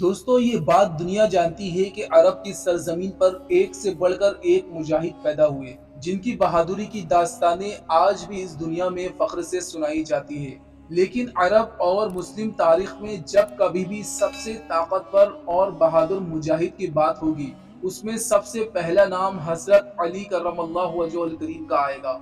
دوستو یہ بات دنیا جانتی ہے کہ عرب کی سرزمین پر ایک سے بڑھ کر ایک مجاہد پیدا ہوئے جن کی بہادری کی داستانیں آج بھی اس دنیا میں فخر سے سنائی جاتی ہے۔ لیکن عرب اور مسلم تاریخ میں جب کبھی بھی سب سے طاقتور اور بہادر مجاہد کی بات ہوگی، اس میں سب سے پہلا نام حضرت علی کرم اللہ وجہہ الکریم کا آئے گا۔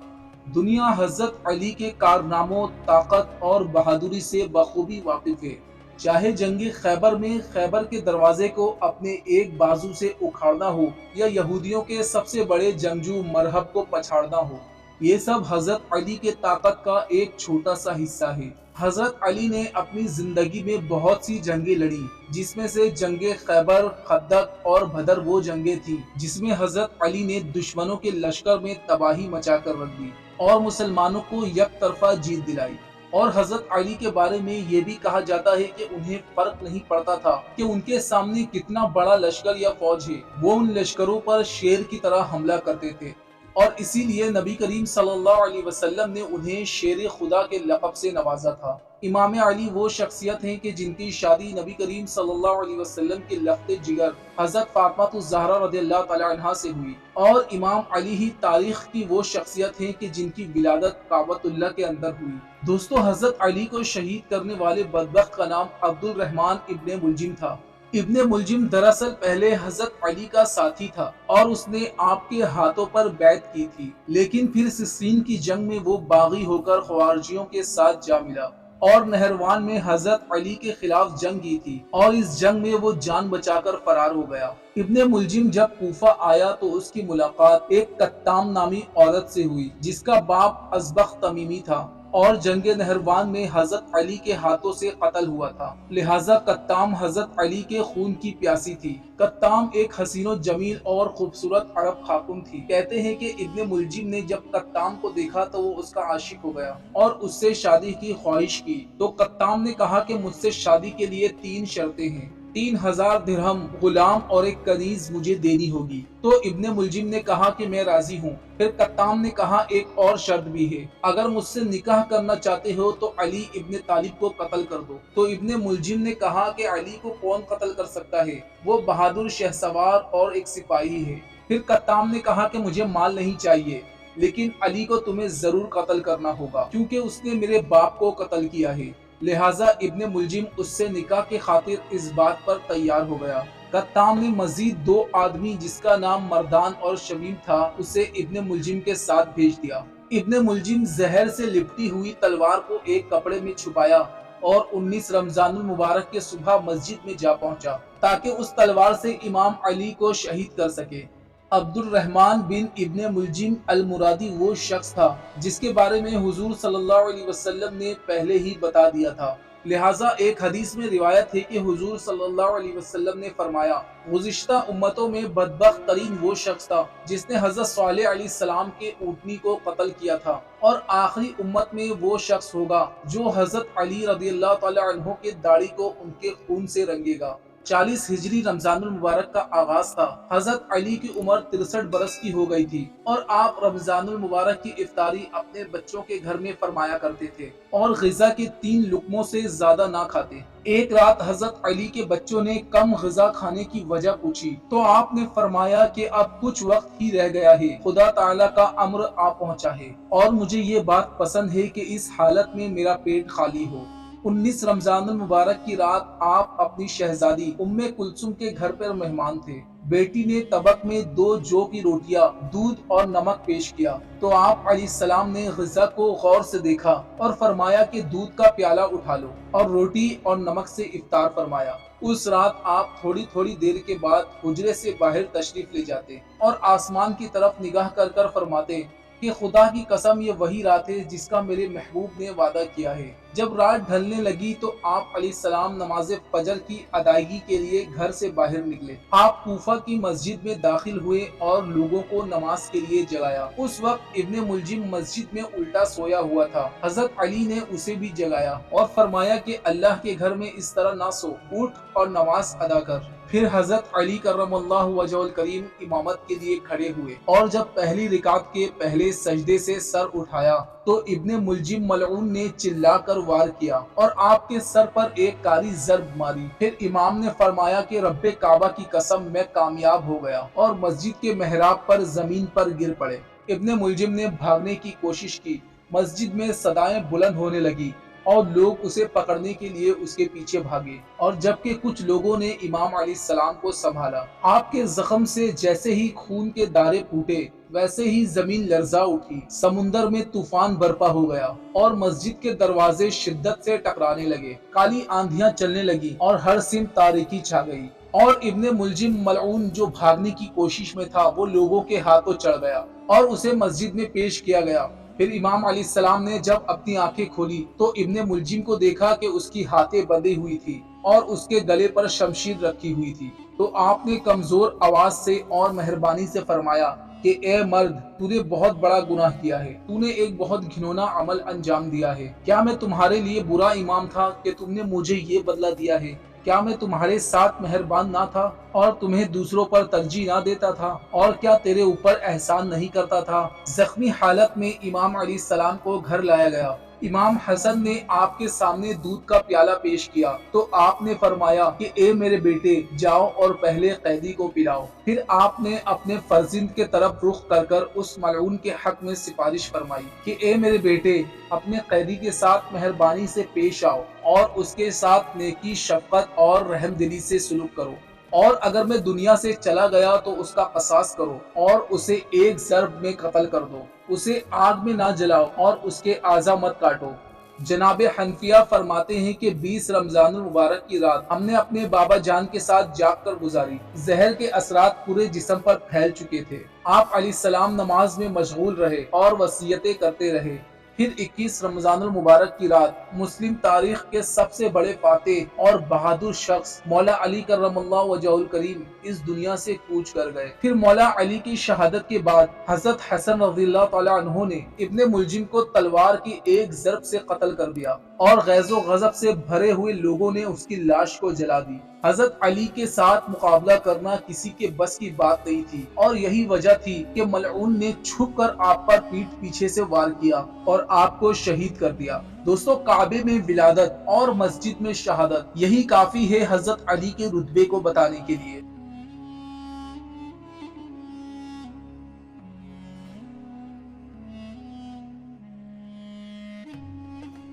دنیا حضرت علی کے کارناموں، طاقت اور بہادری سے بخوبی واقف ہے۔ چاہے جنگ خیبر میں خیبر کے دروازے کو اپنے ایک بازو سے اکھاڑنا ہو یا یہودیوں کے سب سے بڑے جنگجو مرہب کو پچھاڑنا ہو، یہ سب حضرت علی کے طاقت کا ایک چھوٹا سا حصہ ہے۔ حضرت علی نے اپنی زندگی میں بہت سی جنگیں لڑی، جس میں سے جنگ خیبر، خندق اور بدر وہ جنگیں تھیں جس میں حضرت علی نے دشمنوں کے لشکر میں تباہی مچا کر رکھ دی اور مسلمانوں کو یک طرفہ جیت دلائی۔ اور حضرت علی کے بارے میں یہ بھی کہا جاتا ہے کہ انہیں فرق نہیں پڑتا تھا کہ ان کے سامنے کتنا بڑا لشکر یا فوج ہے، وہ ان لشکروں پر شیر کی طرح حملہ کرتے تھے، اور اسی لیے نبی کریم صلی اللہ علیہ وسلم نے انہیں شیر خدا کے لقب سے نوازا تھا۔ امام علی وہ شخصیت ہیں کہ جن کی شادی نبی کریم صلی اللہ علیہ وسلم کے لخت جگر حضرت فاطمہ الزہرا رضی اللہ تعالی عنہا سے ہوئی، اور امام علی ہی تاریخ کی وہ شخصیت ہیں کہ جن کی ولادت کعبۃ اللہ کے اندر ہوئی۔ دوستو حضرت علی کو شہید کرنے والے بدبخت کا نام عبد الرحمن ابن ملجم تھا۔ ابن ملجم دراصل پہلے حضرت علی کا ساتھی تھا اور اس نے آپ کے ہاتھوں پر بیعت کی تھی، لیکن پھر صفین کی جنگ میں وہ باغی ہو کر خوارجیوں کے ساتھ جا ملا اور نہروان میں حضرت علی کے خلاف جنگ کی تھی، اور اس جنگ میں وہ جان بچا کر فرار ہو گیا۔ ابن ملجم جب کوفہ آیا تو اس کی ملاقات ایک کتام نامی عورت سے ہوئی جس کا باپ ازبخ تمیمی تھا اور جنگ نہروان میں حضرت علی کے ہاتھوں سے قتل ہوا تھا، لہٰذا کتام حضرت علی کے خون کی پیاسی تھی۔ کتام ایک حسین و جمیل اور خوبصورت عرب خاتون تھی۔ کہتے ہیں کہ ابن ملجم نے جب کتام کو دیکھا تو وہ اس کا عاشق ہو گیا اور اس سے شادی کی خواہش کی، تو کتام نے کہا کہ مجھ سے شادی کے لیے 3 شرطیں ہیں، 3000 درہم، غلام اور ایک کنیز مجھے دینی ہوگی۔ تو ابن ملجم نے کہا کہ میں راضی ہوں۔ پھر کتام نے کہا ایک اور شرط بھی ہے، اگر مجھ سے نکاح کرنا چاہتے ہو تو علی ابن طالب کو قتل کر دو۔ تو ابن ملجم نے کہا کہ علی کو کون قتل کر سکتا ہے، وہ بہادر شہسوار اور ایک سپاہی ہے۔ پھر کتام نے کہا کہ مجھے مال نہیں چاہیے، لیکن علی کو تمہیں ضرور قتل کرنا ہوگا کیونکہ اس نے میرے باپ کو قتل کیا ہے۔ لہٰذا ابن ملجم اس سے نکاح کی خاطر اس بات پر تیار ہو گیا۔ کتام نے مزید 2 آدمی جس کا نام مردان اور شمیم تھا اسے ابن ملجم کے ساتھ بھیج دیا۔ ابن ملجم زہر سے لپٹی ہوئی تلوار کو ایک کپڑے میں چھپایا اور 19 رمضان المبارک کے صبح مسجد میں جا پہنچا تاکہ اس تلوار سے امام علی کو شہید کر سکے۔ عبد الرحمن بن ابن ملجم المرادی وہ شخص تھا جس کے بارے میں حضور صلی اللہ علیہ وسلم نے پہلے ہی بتا دیا تھا، لہٰذا ایک حدیث میں روایت ہے کہ حضور صلی اللہ علیہ وسلم نے فرمایا، گزشتہ امتوں میں بدبخت ترین وہ شخص تھا جس نے حضرت صالح علیہ السلام کے اونٹنی کو قتل کیا تھا، اور آخری امت میں وہ شخص ہوگا جو حضرت علی رضی اللہ تعالی عنہ کے داڑھی کو ان کے خون سے رنگے گا۔ 40 ہجری رمضان المبارک کا آغاز تھا۔ حضرت علی کی عمر 63 برس کی ہو گئی تھی اور آپ رمضان المبارک کی افطاری اپنے بچوں کے گھر میں فرمایا کرتے تھے اور غذا کے 3 لقموں سے زیادہ نہ کھاتے۔ ایک رات حضرت علی کے بچوں نے کم غذا کھانے کی وجہ پوچھی تو آپ نے فرمایا کہ اب کچھ وقت ہی رہ گیا ہے، خدا تعالیٰ کا امر آ پہنچا ہے اور مجھے یہ بات پسند ہے کہ اس حالت میں میرا پیٹ خالی ہو۔ 19 رمضان المبارک کی رات آپ اپنی شہزادی ام کلثوم کے گھر پر مہمان تھے۔ بیٹی نے طبق میں 2 جو کی روٹیاں، دودھ اور نمک پیش کیا تو آپ علیہ السلام نے غذا کو غور سے دیکھا اور فرمایا کہ دودھ کا پیالہ اٹھا لو اور روٹی اور نمک سے افطار فرمایا۔ اس رات آپ تھوڑی تھوڑی دیر کے بعد حجرے سے باہر تشریف لے جاتے اور آسمان کی طرف نگاہ کر کر فرماتے کہ خدا کی قسم یہ وہی رات ہے جس کا میرے محبوب نے وعدہ کیا ہے۔ جب رات ڈھلنے لگی تو آپ علیہ السلام نماز فجر کی ادائیگی کے لیے گھر سے باہر نکلے۔ آپ کوفہ کی مسجد میں داخل ہوئے اور لوگوں کو نماز کے لیے جگایا۔ اس وقت ابن ملجم مسجد میں الٹا سویا ہوا تھا۔ حضرت علی نے اسے بھی جگایا اور فرمایا کہ اللہ کے گھر میں اس طرح نہ سو، اٹھ اور نماز ادا کر۔ پھر حضرت علی کرم اللہ وجہہ کریم امامت کے لیے کھڑے ہوئے اور جب پہلی رکعت کے پہلے سجدے سے سر اٹھایا تو ابن ملجم ملعون نے چلا کر وار کیا اور آپ کے سر پر ایک کاری ضرب ماری۔ پھر امام نے فرمایا کہ رب کعبہ کی قسم میں کامیاب ہو گیا، اور مسجد کے محراب پر زمین پر گر پڑے۔ ابن ملجم نے بھاگنے کی کوشش کی، مسجد میں صدائیں بلند ہونے لگی اور لوگ اسے پکڑنے کے لیے اس کے پیچھے بھاگے، اور جبکہ کچھ لوگوں نے امام علیہ السلام کو سنبھالا۔ آپ کے زخم سے جیسے ہی خون کے دارے پھوٹے ویسے ہی زمین لرزا اٹھی، سمندر میں طوفان برپا ہو گیا اور مسجد کے دروازے شدت سے ٹکرانے لگے، کالی آندھیاں چلنے لگی اور ہر سمت تاریکی چھا گئی، اور ابن ملجم ملعون جو بھاگنے کی کوشش میں تھا وہ لوگوں کے ہاتھوں چڑھ گیا اور اسے مسجد میں پیش کیا گیا۔ پھر امام علیہ السلام نے جب اپنی آنکھیں کھولی تو ابن ملجم کو دیکھا کہ اس کی ہاتھیں بندھی ہوئی تھی اور اس کے گلے پر شمشیر رکھی ہوئی تھی، تو آپ نے کمزور آواز سے اور مہربانی سے فرمایا کہ اے مرد، تو نے بہت بڑا گناہ کیا ہے، تو نے ایک بہت گھنونا عمل انجام دیا ہے۔ کیا میں تمہارے لیے برا امام تھا کہ تم نے مجھے یہ بدلہ دیا ہے؟ کیا میں تمہارے ساتھ مہربان نہ تھا اور تمہیں دوسروں پر ترجیح نہ دیتا تھا، اور کیا تیرے اوپر احسان نہیں کرتا تھا؟ زخمی حالت میں امام علیہ السلام کو گھر لایا گیا۔ امام حسن نے آپ کے سامنے دودھ کا پیالہ پیش کیا تو آپ نے فرمایا کہ اے میرے بیٹے، جاؤ اور پہلے قیدی کو پلاؤ۔ پھر آپ نے اپنے فرزند کے طرف رخ کر اس ملعون کے حق میں سفارش فرمائی کہ اے میرے بیٹے، اپنے قیدی کے ساتھ مہربانی سے پیش آؤ اور اس کے ساتھ نیکی، شفقت اور رحم دلی سے سلوک کرو، اور اگر میں دنیا سے چلا گیا تو اس کا قصاص کرو اور اسے ایک ضرب میں قتل کر دو، اسے آگ میں نہ جلاؤ اور اس کے اعضاء مت کاٹو۔ جناب حنفیہ فرماتے ہیں کہ 20 رمضان المبارک کی رات ہم نے اپنے بابا جان کے ساتھ جاگ کر گزاری۔ زہر کے اثرات پورے جسم پر پھیل چکے تھے۔ آپ علیہ السلام نماز میں مشغول رہے اور وصیتیں کرتے رہے۔ پھر 21 رمضان المبارک کی رات مسلم تاریخ کے سب سے بڑے فاتح اور بہادر شخص مولا علی کرم اللہ وجہہ الکریم اس دنیا سے کوچ کر گئے۔ پھر مولا علی کی شہادت کے بعد حضرت حسن رضی اللہ تعالی عنہ نے ابن ملجم کو تلوار کی ایک ضرب سے قتل کر دیا، اور غیظ و غضب سے بھرے ہوئے لوگوں نے اس کی لاش کو جلا دی۔ حضرت علی کے ساتھ مقابلہ کرنا کسی کے بس کی بات نہیں تھی، اور یہی وجہ تھی کہ ملعون نے چھپ کر آپ پر پیٹھ پیچھے سے وار کیا اور آپ کو شہید کر دیا۔ دوستو، کعبے میں ولادت اور مسجد میں شہادت، یہی کافی ہے حضرت علی کے رتبے کو بتانے کے لیے۔